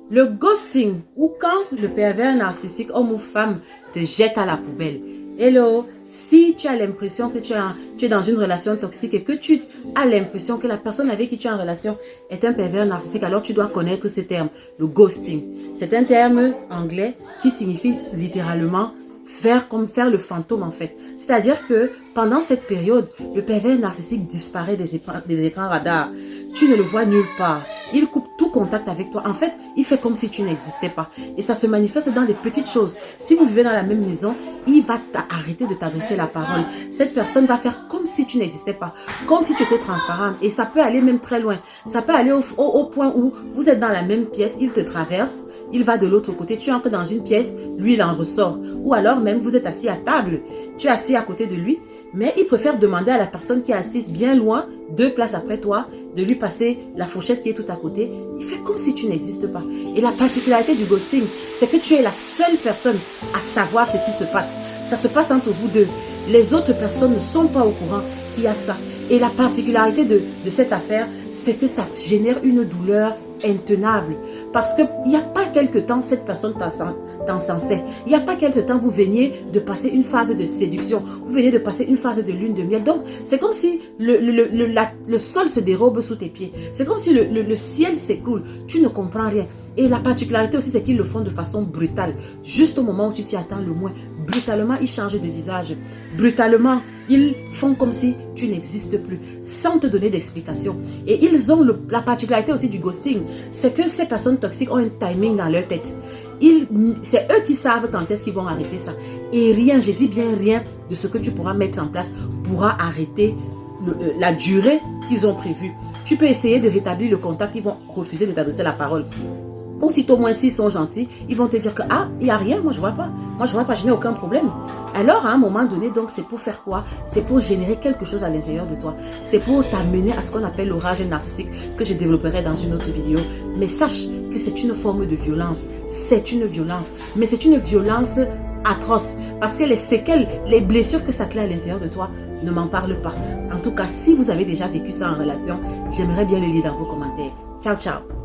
Le ghosting, ou quand le pervers narcissique, homme ou femme, te jette à la poubelle. Hello, si tu as l'impression que tu es dans une relation toxique et que tu as l'impression que la personne avec qui tu es en relation est un pervers narcissique, alors tu dois connaître ce terme, le ghosting. C'est un terme anglais qui signifie littéralement faire le fantôme en fait. C'est-à-dire que pendant cette période, le pervers narcissique disparaît des écrans radars. Tu ne le vois nulle part. Il coupe tout contact avec toi. En fait, il fait comme si tu n'existais pas. Et ça se manifeste dans des petites choses. Si vous vivez dans la même maison, il va arrêter de t'adresser la parole. Cette personne va faire comme si tu n'existais pas. Comme si tu étais transparente. Et ça peut aller même très loin. Ça peut aller au point où vous êtes dans la même pièce, il te traverse. Il va de l'autre côté, tu entres dans une pièce, lui il en ressort. Ou alors même vous êtes assis à table, tu es assis à côté de lui, mais il préfère demander à la personne qui est assise bien loin, 2 places après toi, de lui passer la fourchette qui est tout à côté. Il fait comme si tu n'existes pas. Et la particularité du ghosting, c'est que tu es la seule personne à savoir ce qui se passe. Ça se passe entre vous deux. Les autres personnes ne sont pas au courant qu'il y a ça. Et la particularité de cette affaire, c'est que ça génère une douleur intenable. Parce qu'il n'y a pas quelque temps, cette personne t'encensait. Il n'y a pas quelque temps, vous veniez de passer une phase de séduction. Vous veniez de passer une phase de lune de miel. Donc, c'est comme si le sol se dérobe sous tes pieds. C'est comme si le ciel s'écroule. Tu ne comprends rien. Et la particularité aussi, c'est qu'ils le font de façon brutale. Juste au moment où tu t'y attends le moins. Brutalement, ils changent de visage. Brutalement, ils font comme si tu n'existes plus, sans te donner d'explication. Et ils ont la particularité aussi du ghosting, c'est que ces personnes toxiques ont un timing dans leur tête. C'est eux qui savent quand est-ce qu'ils vont arrêter ça. Et rien, je dis bien rien, de ce que tu pourras mettre en place pourra arrêter la durée qu'ils ont prévue. Tu peux essayer de rétablir le contact, ils vont refuser de t'adresser la parole. Aussitôt moins s'ils sont gentils, ils vont te dire que ah, il n'y a rien, moi je vois pas. Moi je vois pas, je n'ai aucun problème. Alors à un moment donné, donc c'est pour faire quoi? C'est pour générer quelque chose à l'intérieur de toi. C'est pour t'amener à ce qu'on appelle l'orage narcissique que je développerai dans une autre vidéo. Mais sache que c'est une forme de violence. C'est une violence. Mais c'est une violence atroce. Parce que les séquelles, les blessures que ça crée à l'intérieur de toi, ne m'en parle pas. En tout cas, si vous avez déjà vécu ça en relation, j'aimerais bien le lire dans vos commentaires. Ciao, ciao.